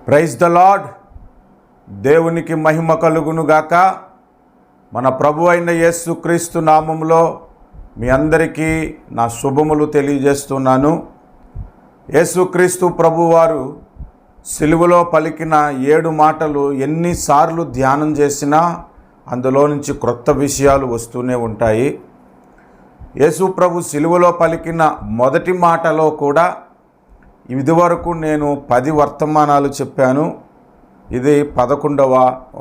Praise the lord. దేవునికి మహిమ కలుగునుగాక. మన ప్రభు అయిన యేసుక్రీస్తు నామములో మీ అందరికీ నా శుభములు తెలియజేస్తున్నాను. యేసుక్రీస్తు ప్రభువారు సిలువలో పలికిన 7 మాటలు ఎన్నిసార్లు ధ్యానం చేసినా అందులో నుంచి క్రొత్త విషయాలు వస్తూనే ఉంటాయి. యేసు ప్రభు సిలువలో పలికిన మొదటి మాటలో కూడా ఇదివరకు నేను 10 వర్తమానాలు చెప్పాను. ఇది 11వ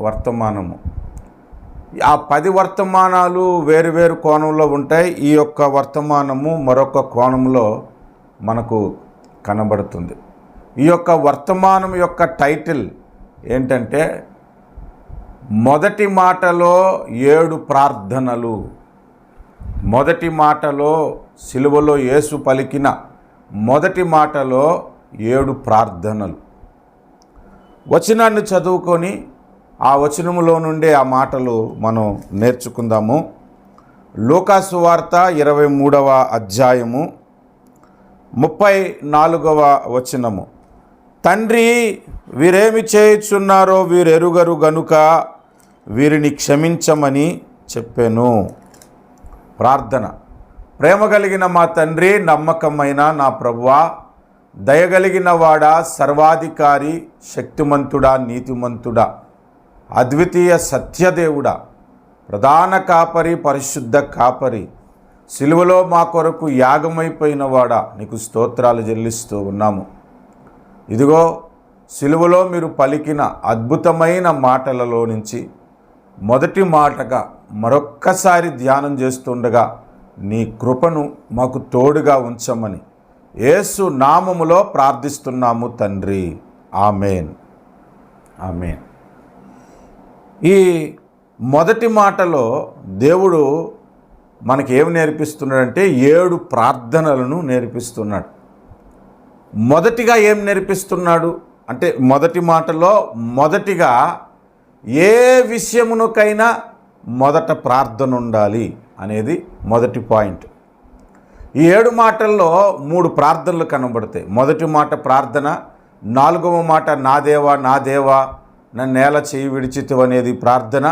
వర్తమానము. ఆ 10 వర్తమానాలు వేరు కోణంలో ఉంటాయి. ఈ యొక్క వర్తమానము మరొక కోణంలో మనకు కనబడుతుంది. ఈ యొక్క వర్తమానం యొక్క టైటిల్ ఏంటంటే మొదటి మాటలో 7 ప్రార్థనలు. మొదటి మాటలో సిలువలో యేసు పలికిన మొదటి మాటలో 7 ప్రార్థనలు. వచనాన్ని చదువుకొని ఆ వచనములో నుండే ఆ మాటలు మనం నేర్చుకుందాము. లూకాసు వార్త 23వ అధ్యాయము 34వ వచనము. తండ్రి, వీరేమి చేయుచున్నారో వీరెరుగరు గనుక వీరిని క్షమించమని చెప్పాను. ప్రార్థన. ప్రేమ కలిగిన మా తండ్రి, నమ్మకమైన నా ప్రభువా, దయగలిగిన వాడా, సర్వాధికారి, శక్తిమంతుడా, నీతిమంతుడా, అద్వితీయ సత్యదేవుడా, ప్రధాన కాపరి, పరిశుద్ధ కాపరి, సిలువలో మా కొరకు యాగమైపోయిన వాడా, నీకు స్తోత్రాలు చెల్లిస్తూ ఉన్నాము. ఇదిగో సిలువలో మీరు పలికిన అద్భుతమైన మాటలలో నుంచి మొదటి మాటగా మరొక్కసారి ధ్యానం చేస్తుండగా నీ కృపను మాకు తోడుగా ఉంచమని యేసు నామములో ప్రార్థిస్తున్నాము తండ్రి. ఆమేన్, ఆమేన్. ఈ మొదటి మాటలో దేవుడు మనకి ఏమి నేర్పిస్తున్నాడంటే 7 ప్రార్థనలను నేర్పిస్తున్నాడు. మొదటిగా ఏం నేర్పిస్తున్నాడు అంటే మొదటి మాటలో మొదటిగా ఏ విషయమునకైనా మొదట ప్రార్థన ఉండాలి అనేది మొదటి పాయింట్. ఈ 7 మాటల్లో 3 ప్రార్థనలు కనబడతాయి. మొదటి మాట ప్రార్థన, 4వ మాట నా దేవా నా దేవా నన్ను నేల చేయి విడిచితివి అనేది ప్రార్థన,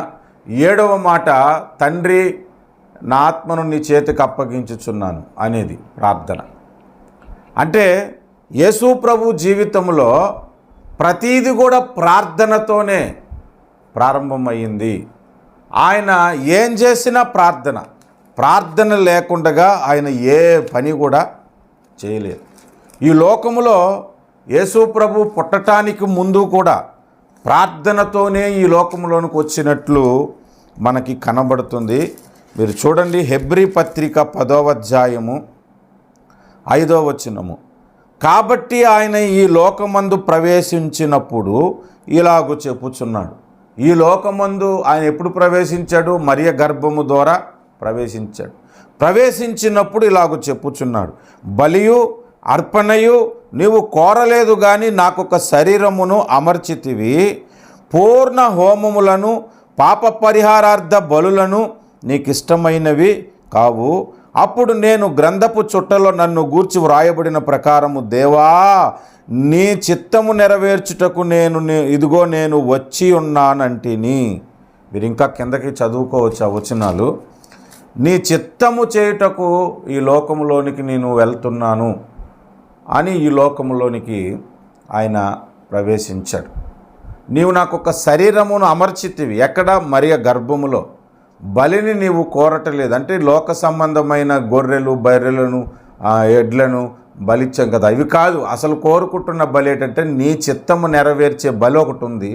7వ మాట తండ్రి నా ఆత్మను నీ చేతికి అప్పగించుచున్నాను అనేది ప్రార్థన. అంటే యేసు ప్రభు జీవితంలో ప్రతీది కూడా ప్రార్థనతోనే ప్రారంభమయ్యింది. ఆయన ఏం చేసినా ప్రార్థన లేకుండా ఆయన ఏ పని కూడా చేయలేదు. ఈ లోకములో యేసు ప్రభు పుట్టటానికి ముందు కూడా ప్రార్థనతోనే ఈ లోకంలోనికి వచ్చినట్లు మనకి కనబడుతుంది. మీరు చూడండి, హెబ్రీ పత్రిక 10వ అధ్యాయము 5వ వచనము. కాబట్టి ఆయన ఈ లోకమందు ప్రవేశించినప్పుడు ఇలాగూ చెప్పుచున్నాడు. ఈ లోకమందు ఆయన ఎప్పుడు ప్రవేశించాడు? మరియ గర్భము ద్వారా ప్రవేశించాడు. ప్రవేశించినప్పుడు ఇలాగూ చెప్పుచున్నాడు, బలియు అర్పణయు నీవు కోరలేదు కానీ నాకొక శరీరమును అమర్చితివి, పూర్ణ హోమములను పాప పరిహారార్థ బలులను నీకు ఇష్టమైనవి కావు. అప్పుడు నేను గ్రంథపు చుట్టలో నన్ను గూర్చి వ్రాయబడిన ప్రకారము దేవా నీ చిత్తము నెరవేర్చుటకు ఇదిగో నేను వచ్చి ఉన్నానంటిని. మీరు ఇంకా కిందకి చదువుకోవచ్చు ఆ వచనాలు. నీ చిత్తము చేయుటకు ఈ లోకములోనికి నేను వెళ్తున్నాను అని ఈ లోకములోనికి ఆయన ప్రవేశించాడు. నీవు నాకు ఒక శరీరమును అమర్చితివి. ఎక్కడ? మరియ గర్భములో. బలిని నీవు కోరటలేదు. అంటే లోక సంబంధమైన గొర్రెలు బర్రెలను ఎడ్లను బలిచ్చాం కదా, ఇవి కాదు. అసలు కోరుకుంటున్న బలి ఏంటంటే నీ చిత్తము నెరవేర్చే బలి ఒకటి ఉంది.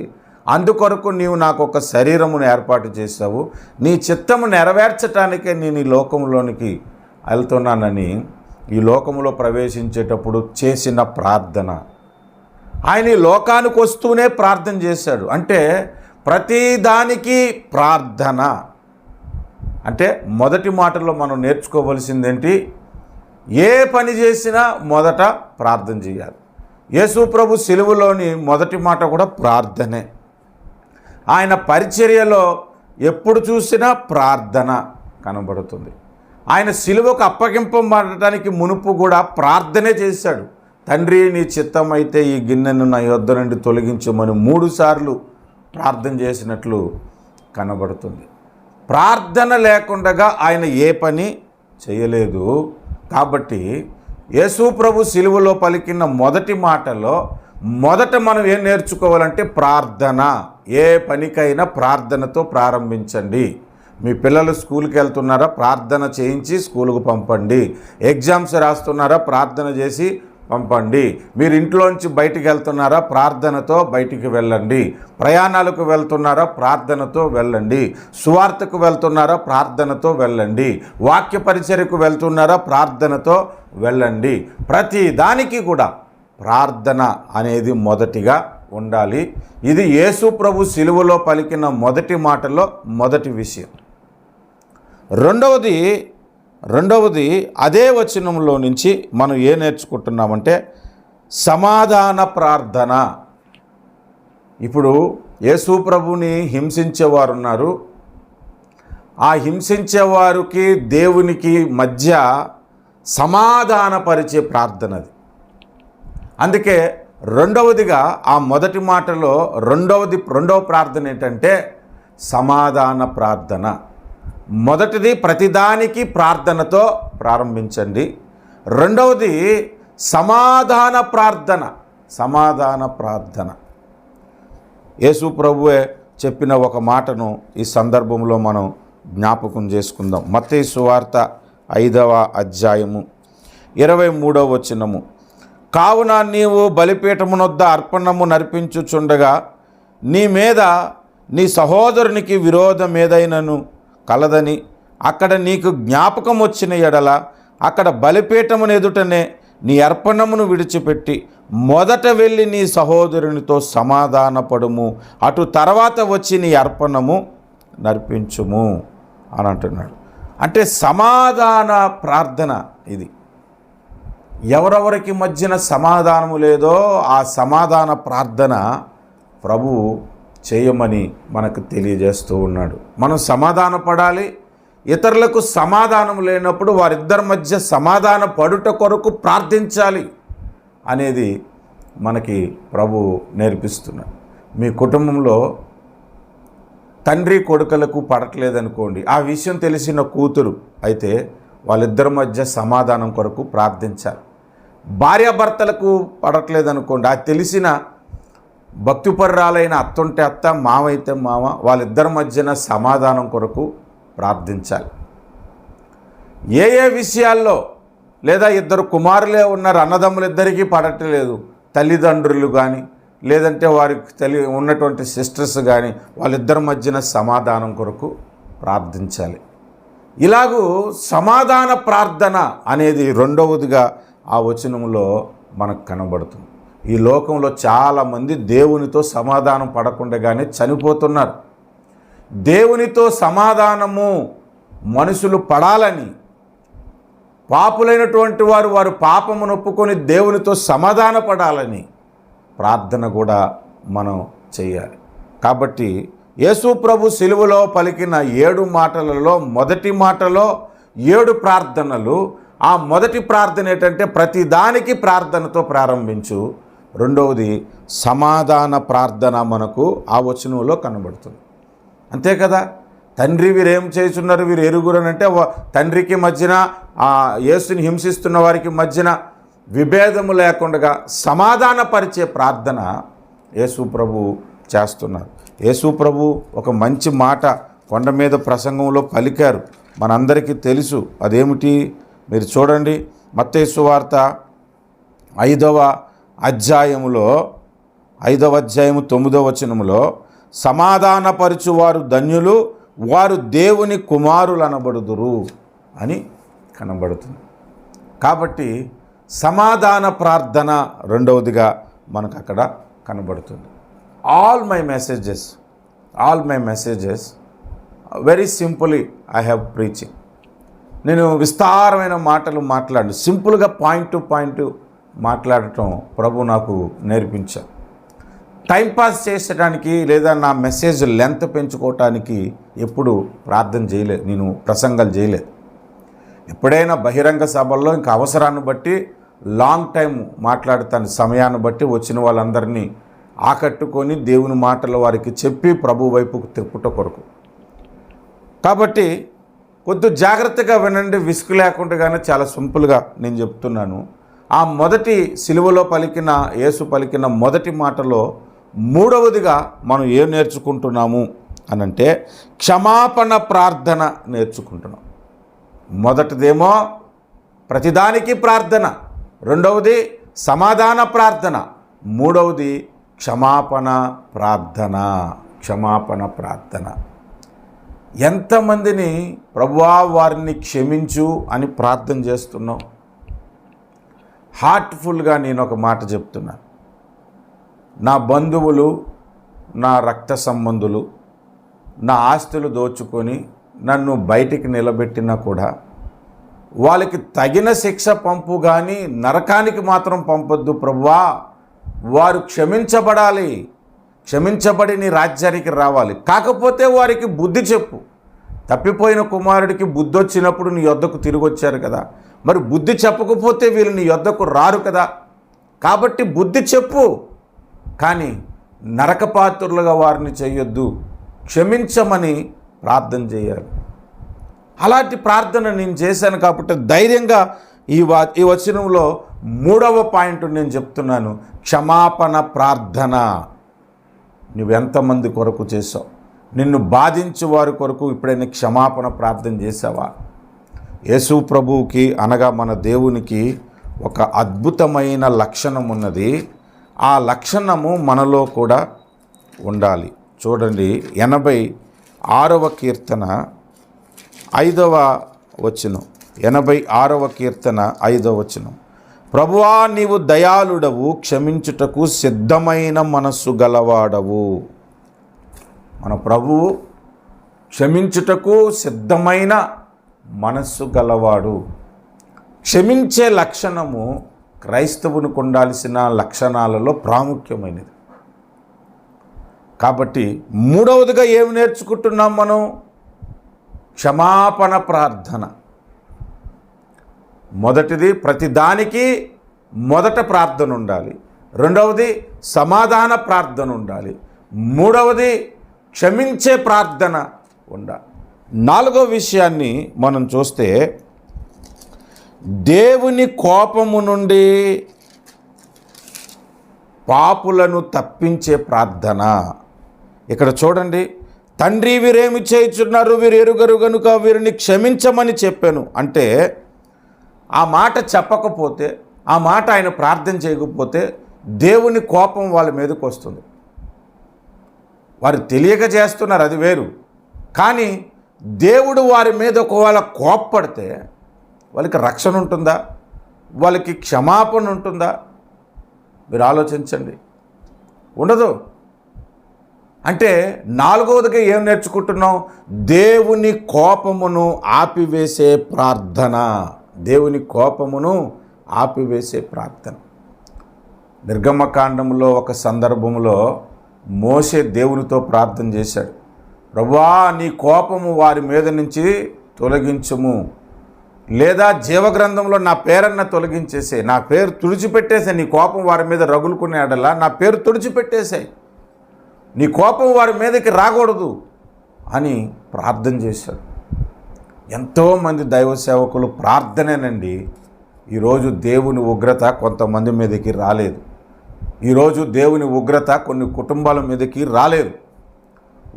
అందుకొరకు నీవు నాకు ఒక శరీరమును ఏర్పాటు చేశావు. నీ చిత్తము నెరవేర్చటానికే నేను ఈ లోకంలోనికి వెళ్తున్నానని ఈ లోకంలో ప్రవేశించేటప్పుడు చేసిన ప్రార్థన. ఆయన ఈ లోకానికి వస్తూనే ప్రార్థన చేశాడు. అంటే ప్రతిదానికి ప్రార్థన. అంటే మొదటి మాటలో మనం నేర్చుకోవలసిందేంటి? ఏ పని చేసినా మొదట ప్రార్థన చేయాలి. యేసు ప్రభు సిలువలోని మొదటి మాట కూడా ప్రార్థనే. ఆయన పరిచర్యలో ఎప్పుడు చూసినా ప్రార్థన కనబడుతుంది. ఆయన సిలువకు అప్పగింపబడటానికి మునుపు కూడా ప్రార్థనే చేశాడు. తండ్రి నీ చిత్తమైతే ఈ గిన్నెను నా యొద్ద నుండి తొలగించమని 3 సార్లు ప్రార్థన చేసినట్లు కనబడుతుంది. ప్రార్థన లేకుండా ఆయన ఏ పని చేయలేదు. కాబట్టి యేసు ప్రభు సిలువలో పలికిన మొదటి మాటలో మొదట మనం ఏం నేర్చుకోవాలంటే ప్రార్థన. ఏ పనికైనా ప్రార్థనతో ప్రారంభించండి. మీ పిల్లలు స్కూల్కి వెళ్తున్నారా, ప్రార్థన చేయించి స్కూలుకు పంపండి. ఎగ్జామ్స్ రాస్తున్నారా, ప్రార్థన చేసి పంపండి. మీరు ఇంట్లోంచి బయటికి వెళ్తున్నారా, ప్రార్థనతో బయటికి వెళ్ళండి. ప్రయాణాలకు వెళ్తున్నారా, ప్రార్థనతో వెళ్ళండి. సువార్తకు వెళ్తున్నారా, ప్రార్థనతో వెళ్ళండి. వాక్య పరిచర్యకు వెళ్తున్నారా, ప్రార్థనతో వెళ్ళండి. ప్రతి దానికి కూడా ప్రార్థన అనేది మొదటిగా ఉండాలి. ఇది యేసు ప్రభు సిలువలో పలికిన మొదటి మాటలో మొదటి విషయం. రెండవది అదే వచనంలో నుంచి మనం ఏం నేర్చుకుంటున్నామంటే సమాధాన ప్రార్థన. ఇప్పుడు యేసు ప్రభుని హింసించేవారు ఉన్నారు. ఆ హింసించేవారికి దేవునికి మధ్య సమాధానపరిచే ప్రార్థన అది. అందుకే రెండవదిగా ఆ మొదటి మాటలో రెండవ ప్రార్థన ఏంటంటే సమాధాన ప్రార్థన. మొదటిది ప్రతిదానికి ప్రార్థనతో ప్రారంభించండి. రెండవది సమాధాన ప్రార్థన. యేసు ప్రభువే చెప్పిన ఒక మాటను ఈ సందర్భంలో మనం జ్ఞాపకం చేసుకుందాం. మత్తయి సువార్త 5వ అధ్యాయము 23వ వచనము. కావున నీవు బలిపీఠమునొద్ద అర్పణము నర్పించుచుండగా నీ మీద నీ సహోదరునికి విరోధం ఏదైనను కలదని అక్కడ నీకు జ్ఞాపకం వచ్చిన ఎడల అక్కడ బలిపీఠమును ఎదుటనే నీ అర్పణమును విడిచిపెట్టి మొదట వెళ్ళి నీ సహోదరునితో సమాధానపడుము, అటు తర్వాత వచ్చి నీ అర్పణము నర్పించుము అని అంటున్నాడు. అంటే సమాధాన ప్రార్థన ఇది. ఎవరెవరికి మధ్యన సమాధానము లేదో ఆ సమాధాన ప్రార్థన ప్రభువు చేయమని మనకు తెలియజేస్తూ ఉన్నాడు. మనం సమాధాన పడాలి. ఇతరులకు సమాధానం లేనప్పుడు వారిద్దరి మధ్య సమాధాన పడుట కొరకు ప్రార్థించాలి అనేది మనకి ప్రభు నేర్పిస్తున్నాడు. మీ కుటుంబంలో తండ్రి కొడుకులకు పడట్లేదనుకోండి, ఆ విషయం తెలిసిన కూతురు అయితే వాళ్ళిద్దరి మధ్య సమాధానం కొరకు ప్రార్థించాలి. భార్యాభర్తలకు పడట్లేదనుకోండి, అది తెలిసిన భక్తిపరురాలైన అత్తుంటే అత్త, మావైతే మామ, వాళ్ళిద్దరి మధ్యన సమాధానం కొరకు ప్రార్థించాలి. ఏ విషయాల్లో లేదా ఇద్దరు కుమారులే ఉన్నారు, అన్నదమ్ములిద్దరికీ పడట్లేదు, తల్లిదండ్రులు కానీ లేదంటే వారికి ఉన్నటువంటి సిస్టర్స్ కానీ వాళ్ళిద్దరి మధ్యన సమాధానం కొరకు ప్రార్థించాలి. ఇలాగూ సమాధాన ప్రార్థన అనేది రెండవదిగా ఆ వచనంలో మనకు కనబడుతుంది. ఈ లోకంలో చాలామంది దేవునితో సమాధానం పడకుండానే చనిపోతున్నారు. దేవునితో సమాధానము మనుషులు పడాలని, పాపులైనటువంటి వారు పాపమును ఒప్పుకొని దేవునితో సమాధాన పడాలని ప్రార్థన కూడా మనం చేయాలి. కాబట్టి యేసు ప్రభు సిలువలో పలికిన 7 మాటలలో మొదటి మాటలో 7 ప్రార్థనలు. ఆ మొదటి ప్రార్థన ఏంటంటే ప్రతిదానికి ప్రార్థనతో ప్రారంభించు. రెండవది సమాధాన ప్రార్థన మనకు ఆ వచనంలో కనబడుతుంది. అంతే కదా. తండ్రి వీరేం చేస్తున్నారు, వీరు ఎరుగురనంటే తండ్రికి మధ్యన యేసుని హింసిస్తున్న వారికి మధ్యన విభేదము లేకుండా సమాధానపరిచే ప్రార్థన యేసు ప్రభు చేస్తున్నారు. యేసు ప్రభు ఒక మంచి మాట కొండ మీద ప్రసంగంలో పలికారు, మనందరికీ తెలుసు. అదేమిటి మీరు చూడండి. మత్తయి సువార్త 5వ అధ్యాయము 9వ వచనములో సమాధానపరచువారు ధన్యులు, వారు దేవుని కుమారులు అనబడుదురు అని కనబడుతుంది. కాబట్టి సమాధాన ప్రార్థన రెండవదిగా మనకు అక్కడ కనబడుతుంది. All my messages very simply I have preaching. నేను విస్తారమైన మాటలు సింపుల్గా పాయింట్ టు పాయింట్ మాట్లాడటం ప్రభు నాకు నేర్పించారు. టైంపాస్ చేసడానికి లేదా నా మెసేజ్ లెంత్ పెంచుకోవటానికి ఎప్పుడు ప్రార్థన చేయలేదు, నేను ప్రసంగాలు చేయలేదు. ఎప్పుడైనా బహిరంగ సభల్లో ఇంకా అవసరాన్ని బట్టి లాంగ్ టైం మాట్లాడుతాను. సమయాన్ని బట్టి వచ్చిన వాళ్ళందరినీ ఆకట్టుకొని దేవుని మాటలు వారికి చెప్పి ప్రభు వైపుకు తిప్పుట కొరకు. కాబట్టి కొద్ది జాగ్రత్తగా వినండి, విసుగు లేకుండానే చాలా సింపుల్గా నేను చెప్తున్నాను. ఆ మొదటి సిలువలో పలికిన యేసు పలికిన మొదటి మాటలో మూడవదిగా మనం ఏం నేర్చుకుంటున్నాము అనంటే క్షమాపణ ప్రార్థన నేర్చుకుంటున్నాం. మొదటిదేమో ప్రతిదానికి ప్రార్థన, రెండవది సమాధాన ప్రార్థన, మూడవది క్షమాపణ ప్రార్థన. క్షమాపణ ప్రార్థన. ఎంతమందిని ప్రభువా వారిని క్షమించు అని ప్రార్థన చేస్తున్నాం? హార్ట్ఫుల్గా నేను ఒక మాట చెప్తున్నాను. నా బంధువులు, నా రక్త సంబంధులు నా ఆస్తులు దోచుకొని నన్ను బయటికి నిలబెట్టినా కూడా వాళ్ళకి తగిన శిక్ష పంపు, కానీ నరకానికి మాత్రం పంపొద్దు ప్రభువా. వారు క్షమించబడాలి, క్షమించబడి నీ రాజ్యానికి రావాలి. కాకపోతే వారికి బుద్ధి చెప్పు. తప్పిపోయిన కుమారుడికి బుద్ధి వచ్చినప్పుడు నీ యొద్దకు తిరిగి వచ్చారు కదా, మరి బుద్ధి చెప్పకపోతే వీళ్ళు నీ యొద్దకు రారు కదా. కాబట్టి బుద్ధి చెప్పు, కానీ నరకపాత్రులుగా వారిని చేయొద్దు, క్షమించమని ప్రార్థన చేయాలి. అలాంటి ప్రార్థన నేను చేశాను కాబట్టి ధైర్యంగా ఈ వచనంలో మూడవ పాయింట్ నేను చెప్తున్నాను, క్షమాపణ ప్రార్థన. నువ్వెంతమంది కొరకు చేసావు? నిన్ను బాధించే వారి కొరకు ఎప్పుడైనా క్షమాపణ ప్రార్థన చేసావా? యేసు ప్రభువుకి అనగా మన దేవునికి ఒక అద్భుతమైన లక్షణం ఉన్నది. ఆ లక్షణము మనలో కూడా ఉండాలి. చూడండి, 86వ కీర్తన 5వ వచనం. 86వ కీర్తన 5వ వచనం. ప్రభువా నీవు దయాళుడవు, క్షమించుటకు సిద్ధమైన మనస్సు గలవాడవు. మన ప్రభువు క్షమించుటకు సిద్ధమైన మనస్సు గలవాడు. క్షమించే లక్షణము క్రైస్తవునికి ఉండాల్సిన లక్షణాలలో ప్రాముఖ్యమైనది. కాబట్టి మూడవదిగా ఏమి నేర్చుకుంటున్నాం మనం? క్షమాపణ ప్రార్థన. మొదటిది ప్రతిదానికి మొదట ప్రార్థన ఉండాలి, రెండవది సమాధాన ప్రార్థన ఉండాలి, మూడవది క్షమించే ప్రార్థన ఉండాలి. నాలుగో విషయాన్ని మనం చూస్తే దేవుని కోపము నుండి పాపులను తప్పించే ప్రార్థన. ఇక్కడ చూడండి, తండ్రి వీరేమి చేయుచున్నారు, వీరు ఎరుగరు గనుక వీరిని క్షమించమని చెప్పాను అంటే, ఆ మాట చెప్పకపోతే, ఆ మాట ఆయన ప్రార్థన చేయకపోతే దేవుని కోపం వాళ్ళ మీదకి వస్తుంది. వారు తెలియక చేస్తున్నారు, అది వేరు. కానీ దేవుడు వారి మీద ఒకవేళ కోప్పడితే వాళ్ళకి రక్షణ ఉంటుందా? వాళ్ళకి క్షమాపణ ఉంటుందా? మీరు ఆలోచించండి. ఉండదు. అంటే నాలుగవదిగా ఏం నేర్చుకుంటున్నాం? దేవుని కోపమును ఆపివేసే ప్రార్థన. దేవుని కోపమును ఆపివేసే ప్రార్థన. నిర్గమకాండంలో ఒక సందర్భంలో మోషే దేవునితో ప్రార్థన చేశాడు, ప్రభువా నీ కోపము వారి మీద నుంచి తొలగించుము, లేదా జీవగ్రంథంలో నా పేరన్న తొలగించేసే, నా పేరు తుడిచిపెట్టేసే. నీ కోపం వారి మీద రగులుకునే అడలా నా పేరు తుడిచిపెట్టేసాయి, నీ కోపం వారి మీదకి రాకూడదు అని ప్రార్థన చేశాడు. ఎంతోమంది దైవ సేవకులు ప్రార్థనేనండి ఈరోజు దేవుని ఉగ్రత కొంతమంది మీదకి రాలేదు. ఈరోజు దేవుని ఉగ్రత కొన్ని కుటుంబాల మీదకి రాలేదు.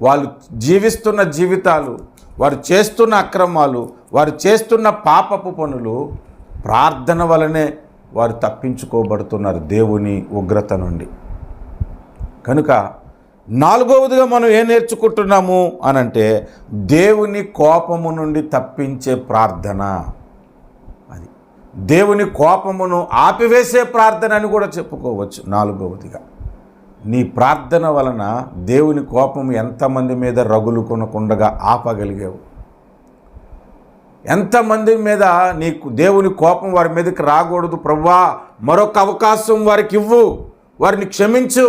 వాళ్ళు జీవిస్తున్న జీవితాలు, వారు చేస్తున్న అక్రమాలు, వారు చేస్తున్న పాపపు పనులు ప్రార్థన వలనే వారు తప్పించుకోబడుతున్నారు దేవుని ఉగ్రత నుండి. కనుక నాలుగవదిగా మనం ఏం నేర్చుకుంటున్నాము అనంటే దేవుని కోపము నుండి తప్పించే ప్రార్థన. అది దేవుని కోపమును ఆపివేసే ప్రార్థన అని కూడా చెప్పుకోవచ్చు. నాలుగవదిగా నీ ప్రార్థన వలన దేవుని కోపం ఎంతమంది మీద రగులు కొనకుండగా ఆపగలిగావు? ఎంతమంది మీద నీకు దేవుని కోపం వారి మీదకి రాకూడదు, ప్రభువా మరొక అవకాశం వారికి ఇవ్వు, వారిని క్షమించు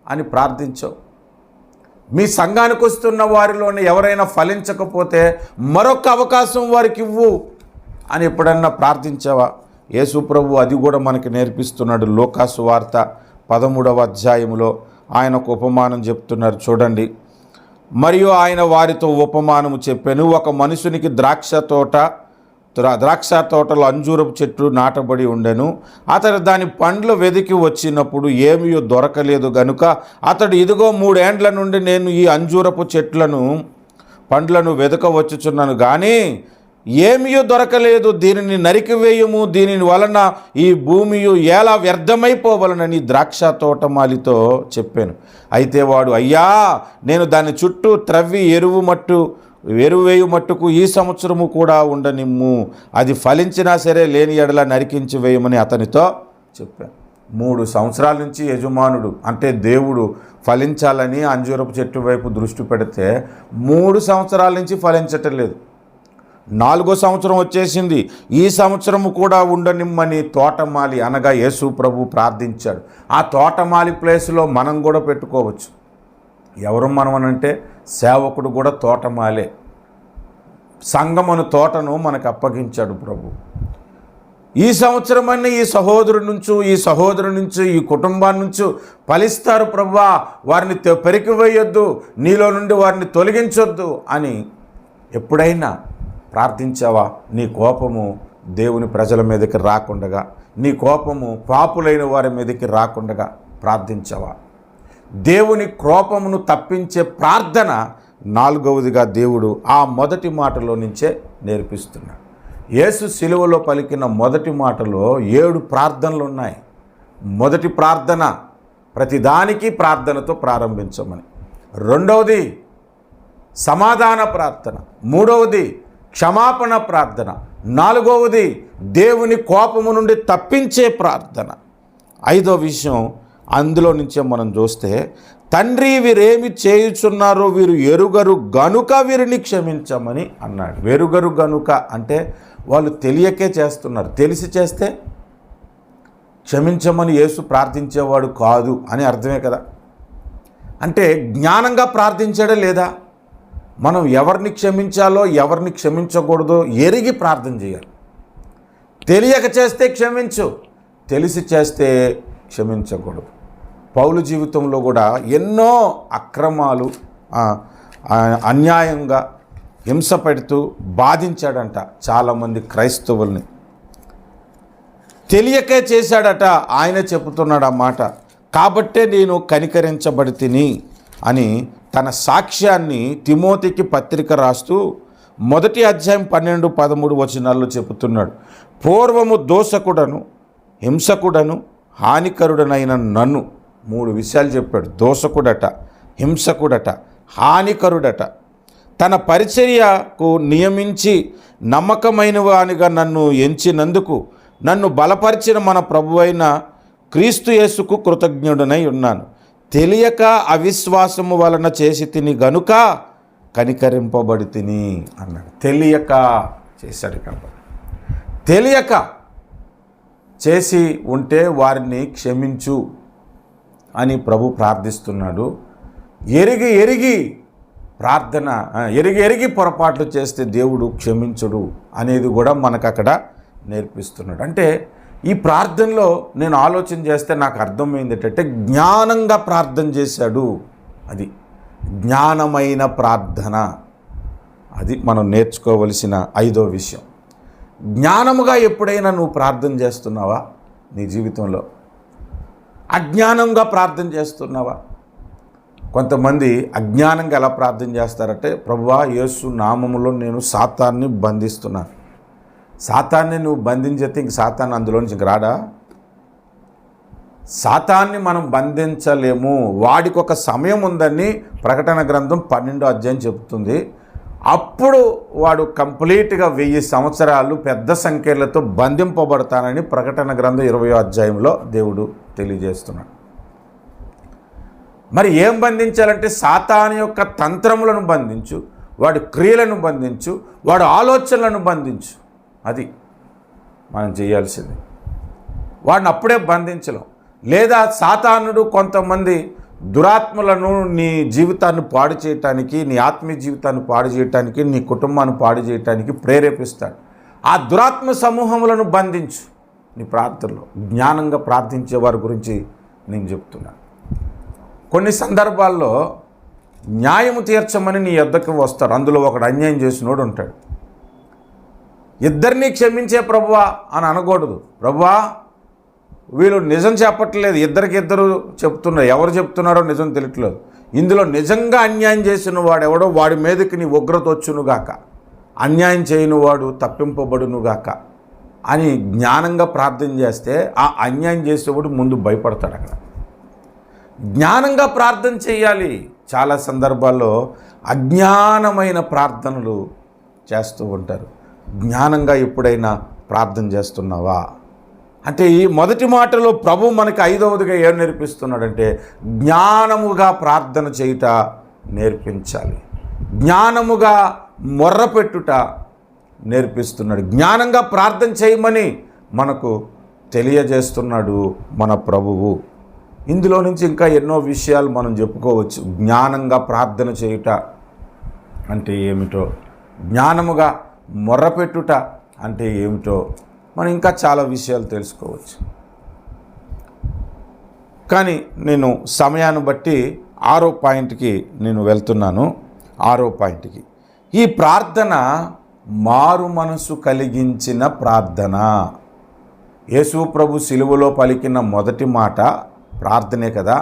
అని ప్రార్థించావు. మీ సంఘానికి వస్తున్న వారిలోనే ఎవరైనా ఫలించకపోతే మరొక అవకాశం వారికి ఇవ్వు అని ఎప్పుడన్నా ప్రార్థించావా? యేసు ప్రభు అది కూడా మనకి నేర్పిస్తున్నాడు. లూకాసు వార్త 13వ అధ్యాయంలో ఆయన ఒక ఉపమానం చెప్తున్నారు చూడండి. మరియు ఆయన వారితో ఉపమానము చెప్పాను, ఒక మనుషునికి ద్రాక్ష తోటలో అంజూరపు చెట్టు నాటబడి ఉండెను. అతడు దాని పండ్లు వెదికి వచ్చినప్పుడు ఏమీ దొరకలేదు గనుక అతడు, ఇదిగో 3 ఏండ్ల నుండి నేను ఈ అంజూరపు పండ్లను వెదకవచ్చుచున్నాను, కానీ ఏమీ దొరకలేదు. దీనిని నరికివేయము, దీని వలన ఈ భూమి ఎలా వ్యర్థమైపోవలనని ద్రాక్ష తోటమాలితో చెప్పాను. అయితే వాడు, అయ్యా, నేను దాని చుట్టూ త్రవ్వి ఎరువేయు మట్టుకు ఈ సంవత్సరము కూడా ఉండనిమ్ము, అది ఫలించినా సరే లేని ఎడల నరికించి వేయమని అతనితో చెప్పాను. 3 సంవత్సరాల నుంచి యజమానుడు అంటే దేవుడు ఫలించాలని అంజూరపు చెట్టు వైపు దృష్టి పెడితే 3 సంవత్సరాల నుంచి ఫలించటం లేదు. 4వ సంవత్సరం వచ్చేసింది, ఈ సంవత్సరము కూడా ఉండనిమ్మని తోటమాలి అనగా యేసు ప్రభు ప్రార్థించాడు. ఆ తోటమాలి ప్లేస్లో మనం కూడా పెట్టుకోవచ్చు. ఎవరు మనం అనంటే సేవకుడు కూడా తోటమాలే. సంఘమును తోటను మనకు అప్పగించాడు ప్రభు. ఈ సంవత్సరమన్నీ ఈ సహోదరు నుంచి ఈ కుటుంబాన్ని నుంచి ఫలిస్తారు ప్రభువా, వారిని పెరికివేయొద్దు, నీలో నుండి వారిని తొలగించొద్దు అని ఎప్పుడైనా ప్రార్థించావా? నీ కోపము దేవుని ప్రజల మీదకి రాకుండగా, నీ కోపము పాపులైన వారి మీదకి రాకుండగా ప్రార్థించావా? దేవుని కోపమును తప్పించే ప్రార్థన 4వదిగా దేవుడు ఆ మొదటి మాటలో నుంచే నేర్పిస్తున్నాడు. యేసు సిలువలో పలికిన మొదటి మాటలో 7 ప్రార్థనలు ఉన్నాయి. మొదటి ప్రార్థన ప్రతిదానికి ప్రార్థనతో ప్రారంభించమని, 2వది సమాధాన ప్రార్థన, 3వది క్షమాపణ ప్రార్థన, 4వది దేవుని కోపము నుండి తప్పించే ప్రార్థన. 5వ విషయం అందులో నుంచే మనం చూస్తే, తండ్రి వీరేమి చేయుచున్నారో వీరు ఎరుగరు గనుక వీరిని క్షమించమని అన్నాడు. ఎరుగరు గనుక అంటే వాళ్ళు తెలియకే చేస్తున్నారు, తెలిసి చేస్తే క్షమించమని యేసు ప్రార్థించేవాడు కాదు అని అర్థమే కదా. అంటే జ్ఞానంగా ప్రార్థించాడే లేదా? మనం ఎవరిని క్షమించాలో ఎవరిని క్షమించకూడదో ఎరిగి ప్రార్థన చేయాలి. తెలియక చేస్తే క్షమించు, తెలిసి చేస్తే క్షమించకూడదు. పౌలు జీవితంలో కూడా ఎన్నో అక్రమాలు అన్యాయంగా హింస పెడుతూ బాధించాడంట చాలామంది క్రైస్తవుల్ని. తెలియకే చేశాడట. ఆయన చెబుతున్నాడు ఆ మాట. కాబట్టే నేను కనికరించబడి తిని అని తన సాక్ష్యాన్ని తిమోతికి పత్రిక రాస్తూ 1 అధ్యాయం 12-13 వచనాల్లో చెబుతున్నాడు. పూర్వము దోషకుడను, హింసకుడను, హానికరుడనైన నన్ను 3 విషయాలు చెప్పాడు. దోషకుడట, హింసకుడట, హానికరుడట. తన పరిచర్యకు నియమించి నమ్మకమైన వానిగా నన్ను ఎంచినందుకు నన్ను బలపరిచిన మన ప్రభువైన క్రీస్తు యేసుకు కృతజ్ఞుడనై ఉన్నాను. తెలియక అవిశ్వాసము వలన చేసి తిని గనుక కనికరింపబడి తిని అన్నాడు. తెలియక చేశాడు కాబట్టి, తెలియక చేసి ఉంటే వారిని క్షమించు అని ప్రభు ప్రార్థిస్తున్నాడు. ఎరిగి ప్రార్థన, ఎరిగి పొరపాట్లు చేస్తే దేవుడు క్షమించుడు అనేది కూడా మనకు అక్కడ నేర్పిస్తున్నాడు. అంటే ఈ ప్రార్థనలో నేను ఆలోచన చేస్తే నాకు అర్థమైంది ఏంటంటే జ్ఞానంగా ప్రార్థన చేశాడు. అది జ్ఞానమైన ప్రార్థన. అది మనం నేర్చుకోవలసిన 5వ విషయం. జ్ఞానముగా ఎప్పుడైనా నువ్వు ప్రార్థన చేస్తున్నావా? నీ జీవితంలో అజ్ఞానంగా ప్రార్థన చేస్తున్నావా? కొంతమంది అజ్ఞానంగా ఎలా ప్రార్థన చేస్తారంటే, ప్రభువా యేసు నామములో నేను సాతాన్ని బంధిస్తున్నాను. సాతాన్ని నువ్వు బంధించేస్తే ఇంక సాతాన్ని అందులో నుంచి ఇంక రాడా? సాతాన్ని మనం బంధించలేము. వాడికి ఒక సమయం ఉందని ప్రకటన గ్రంథం 12వ అధ్యాయం చెబుతుంది. అప్పుడు వాడు కంప్లీట్గా 1000 సంవత్సరాలు పెద్ద సంఖ్యలతో బంధింపబడతానని ప్రకటన గ్రంథం 20వ అధ్యాయంలో దేవుడు తెలియజేస్తున్నాడు. మరి ఏం బంధించాలంటే సాతాను యొక్క తంత్రములను బంధించు, వాడి క్రియలను బంధించు, వాడి ఆలోచనలను బంధించు. అది మనం చేయాల్సింది. వాడిని అప్పుడే బంధించలేం. లేదా సాతానుడు కొంతమంది దురాత్మలను నీ జీవితాన్ని పాడు చేయటానికి, నీ ఆత్మీయ జీవితాన్ని పాడు చేయటానికి, నీ కుటుంబాన్ని పాడు చేయటానికి ప్రేరేపిస్తాడు. ఆ దురాత్మ సమూహములను బంధించు. నీ ప్రార్థనలో జ్ఞానంగా ప్రార్థించే వారి గురించి నేను చెప్తున్నాను. కొన్ని సందర్భాల్లో న్యాయము తీర్చమని నీ యొద్దకు వస్తారు. అందులో ఒకడు అన్యాయం చేసినోడు ఉంటాడు. ఇద్దరినీ క్షమించే ప్రభువా అని అనకూడదు. ప్రభువా వీళ్ళు నిజం చెప్పట్లేదు, ఇద్దరికిద్దరు చెప్తున్నారు, ఎవరు చెప్తున్నారో నిజం తెలియట్లేదు, ఇందులో నిజంగా అన్యాయం చేసిన వాడెవడో వాడి మీదకి నీ ఉగ్రత వచ్చునుగాక, అన్యాయం చేయని వాడు తప్పింపబడునుగాక అని జ్ఞానంగా ప్రార్థన చేస్తే ఆ అన్యాయం చేసేవాడు ముందు భయపడతాడు. అక్కడ జ్ఞానంగా ప్రార్థన చేయాలి. చాలా సందర్భాల్లో అజ్ఞానమైన ప్రార్థనలు చేస్తూ ఉంటారు. జ్ఞానంగా ఎప్పుడైనా ప్రార్థన చేస్తున్నావా అంటే ఈ మొదటి మాటలో ప్రభు మనకి 5వదిగా ఏం నేర్పిస్తున్నాడంటే జ్ఞానముగా ప్రార్థన చేయుట నేర్పించాలి, జ్ఞానముగా మొర్రపెట్టుట నేర్పిస్తున్నాడు. జ్ఞానంగా ప్రార్థన చేయమని మనకు తెలియజేస్తున్నాడు మన ప్రభువు. ఇందులో నుంచి ఇంకా ఎన్నో విషయాలు మనం చెప్పుకోవచ్చు. జ్ఞానంగా ప్రార్థన చేయుట అంటే ఏమిటో, జ్ఞానముగా మొర్రపెట్టుట అంటే ఏమిటో మనం ఇంకా చాలా విషయాలు తెలుసుకోవచ్చు. కానీ నేను సమయాన్ని బట్టి 6వ పాయింట్కి నేను వెళ్తున్నాను. 6వ పాయింట్కి, ఈ ప్రార్థన మారు మనసు కలిగించిన ప్రార్థన. యేసు ప్రభు సిలువలో పలికిన మొదటి మాట ప్రార్థనే కదా.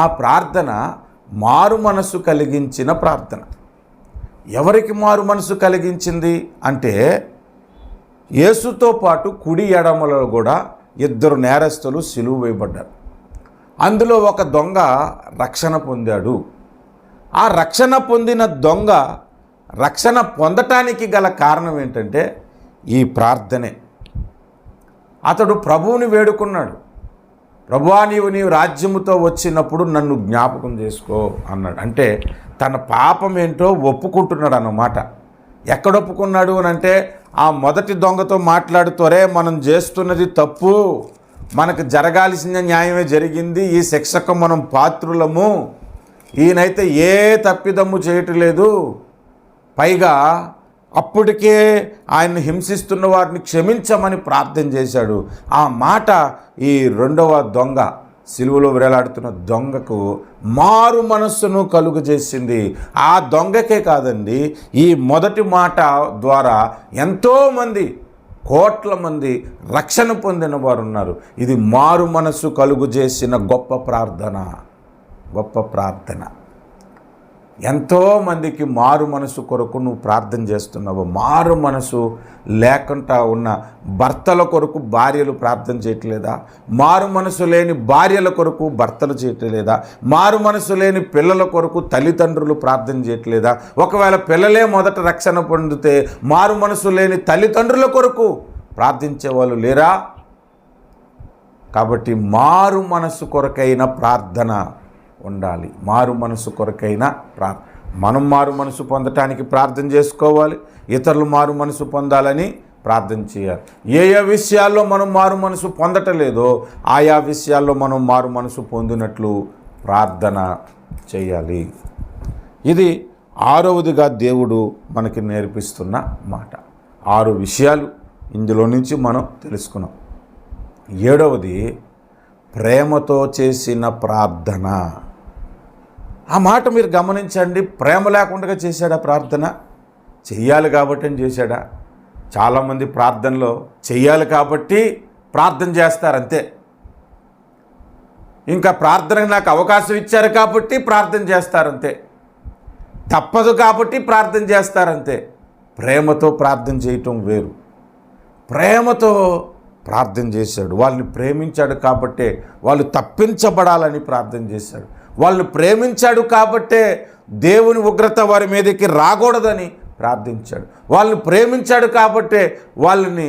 ఆ ప్రార్థన మారు మనసు కలిగించిన ప్రార్థన. ఎవరికి మారు మనసు కలిగించింది అంటే యేసుతో పాటు కుడి ఎడమలో కూడా 2 నేరస్తులు సిలువ వేయబడ్డారు. అందులో ఒక దొంగ రక్షణ పొందాడు. ఆ రక్షణ పొందిన దొంగ రక్షణ పొందటానికి గల కారణం ఏంటంటే ఈ ప్రార్థనే. అతడు ప్రభువుని వేడుకున్నాడు. ప్రభువా నీవు రాజ్యముతో వచ్చినప్పుడు నన్ను జ్ఞాపకం చేసుకో అన్నాడు. అంటే తన పాపం ఏంటో ఒప్పుకుంటున్నాడు అన్నమాట. ఎక్కడ ఒప్పుకున్నాడు అని అంటే ఆ మొదటి దొంగతో మాట్లాడుతూరే మనం చేస్తున్నది తప్పు, మనకు జరగాల్సిన న్యాయమే జరిగింది, ఈ శిక్షకు మనం పాత్రులము, ఈయనైతే ఏ తప్పిదమ్ము చేయట్లేదు, పైగా అప్పటికే ఆయన్ని హింసిస్తున్న వారిని క్షమించమని ప్రార్థన చేశాడు. ఆ మాట ఈ 2వ దొంగ, సిలువలో వేలాడుతున్న దొంగకు మారు మనస్సును కలుగజేసింది. ఆ దొంగకే కాదండి, ఈ మొదటి మాట ద్వారా ఎంతోమంది, కోట్ల మంది రక్షణ పొందిన వారు ఉన్నారు. ఇది మారు మనస్సు కలుగజేసిన గొప్ప ప్రార్థన, గొప్ప ప్రార్థన. ఎంతోమందికి మారు మనసు కొరకు నువ్వు ప్రార్థన చేస్తున్నావు. మారు మనసు లేకుండా ఉన్న భర్తల కొరకు భార్యలు ప్రార్థన చేయట్లేదా? మారు మనసు లేని భార్యల కొరకు భర్తలు చేయట్లేదా? మారు మనసు లేని పిల్లల కొరకు తల్లిదండ్రులు ప్రార్థన చేయట్లేదా? ఒకవేళ పిల్లలే మొదట రక్షణ పొందితే మారు మనసు లేని తల్లిదండ్రుల కొరకు ప్రార్థించే వాళ్ళు లేరా? కాబట్టి మారు మనసు కొరకైన ప్రార్థన ఉండాలి. మారు మనసు కొరకైన మనం మారు మనసు పొందటానికి ప్రార్థన చేసుకోవాలి, ఇతరులు మారు మనసు పొందాలని ప్రార్థన చేయాలి. ఏ విషయాల్లో మనం మారు మనసు పొందటలేదో ఆయా విషయాల్లో మనం మారు మనసు పొందినట్లు ప్రార్థన చేయాలి. ఇది 6వదిగా దేవుడు మనకి నేర్పిస్తున్న మాట. 6 విషయాలు ఇందులో నుంచి మనం తెలుసుకున్నాం. 7వది ప్రేమతో చేసిన ప్రార్థన. ఆ మాట మీరు గమనించండి. ప్రేమ లేకుండా చేశాడా ప్రార్థన? చెయ్యాలి కాబట్టి అని చేశాడా? చాలామంది ప్రార్థనలో చెయ్యాలి కాబట్టి ప్రార్థన చేస్తారంతే. ఇంకా ప్రార్థనకు నాకు అవకాశం ఇచ్చారు కాబట్టి ప్రార్థన చేస్తారంతే. తప్పదు కాబట్టి ప్రార్థన చేస్తారంతే. ప్రేమతో ప్రార్థన చేయటం వేరు. ప్రేమతో ప్రార్థన చేశాడు. వాళ్ళని ప్రేమించాడు కాబట్టే వాళ్ళు తప్పించబడాలని ప్రార్థన చేశాడు. వాళ్ళని ప్రేమించాడు కాబట్టే దేవుని ఉగ్రత వారి మీదకి రాకూడదని ప్రార్థించాడు. వాళ్ళని ప్రేమించాడు కాబట్టే వాళ్ళని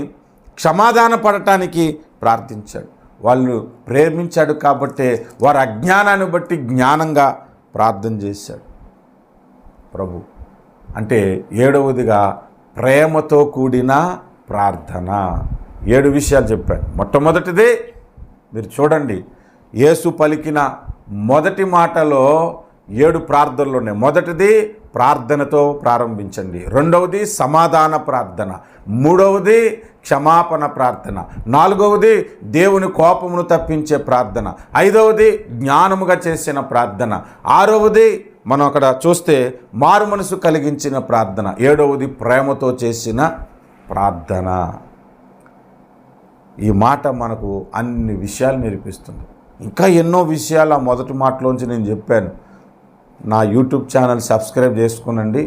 క్షమాదాన పడటానికి ప్రార్థించాడు. వాళ్ళు ప్రేమించాడు కాబట్టే వారి అజ్ఞానాన్ని బట్టి జ్ఞానంగా ప్రార్థన చేశాడు ప్రభు. అంటే 7వదిగా ప్రేమతో కూడిన ప్రార్థన. 7 విషయాలు చెప్పాను. మొట్టమొదటిది మీరు చూడండి, యేసు పలికిన మొదటి మాటలో 7 ప్రార్థనలు ఉన్నాయి. మొదటిది ప్రార్థనతో ప్రారంభించండి. రెండవది సమాధాన ప్రార్థన. మూడవది క్షమాపణ ప్రార్థన. నాలుగవది దేవుని కోపమును తప్పించే ప్రార్థన. ఐదవది జ్ఞానముగా చేసిన ప్రార్థన. ఆరవది మనం అక్కడ చూస్తే మారు మనసు కలిగించిన ప్రార్థన. ఏడవది ప్రేమతో చేసిన ప్రార్థన. ఈ మాట మనకు అన్ని విషయాలు నేర్పిస్తుంది. ఇంకా ఎన్నో విషయాలు ఆ మొదటి మాటలోంచి నేను చెప్పాను. నా యూట్యూబ్ ఛానల్ సబ్స్క్రైబ్ చేసుకునండి.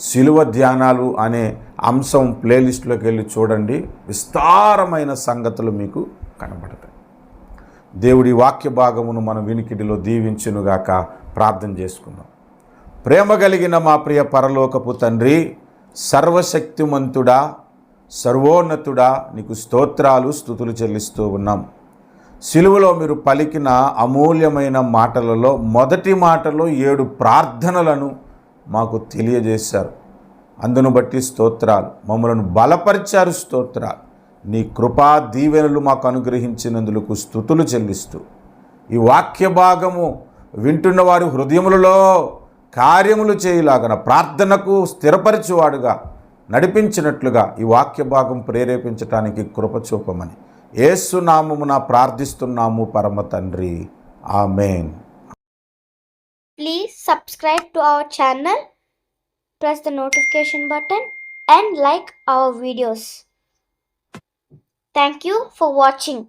శిలువ ధ్యానాలు అనే అంశం ప్లేలిస్ట్లోకి వెళ్ళి చూడండి. విస్తారమైన సంగతులు మీకు కనబడతాయి. దేవుడి వాక్య భాగమును మన వినికిడిలో దీవించునుగాక. ప్రార్థన చేసుకుందాం. ప్రేమ కలిగిన మా ప్రియ పరలోకపు తండ్రి, సర్వశక్తిమంతుడా, సర్వోన్నతుడా, నీకు స్తోత్రాలు స్తుతులు చెల్లిస్తూ ఉన్నాం. సిలువలో మీరు పలికిన అమూల్యమైన మాటలలో మొదటి మాటలో 7 ప్రార్థనలను మాకు తెలియజేశారు. అందును బట్టి స్తోత్రాలు. మమ్మలను బలపరిచారు, స్తోత్రాలు. నీ కృపా దీవెనలు మాకు అనుగ్రహించినందుకు స్తుతులు చెల్లిస్తూ ఈ వాక్య భాగము వింటున్న వారి హృదయములలో కార్యములు చేయలాగన ప్రార్థనకు స్థిరపరిచేవాడుగా నడిపించినట్లుగా ఈ వాక్య భాగం ప్రేరేపించటానికి కృప చూపమని యేసు నామమున ప్రార్థిస్తున్నాము పరమ తండ్రి. ఆమేన్. Please subscribe to our channel, press the notification button and like our videos. Thank you for watching.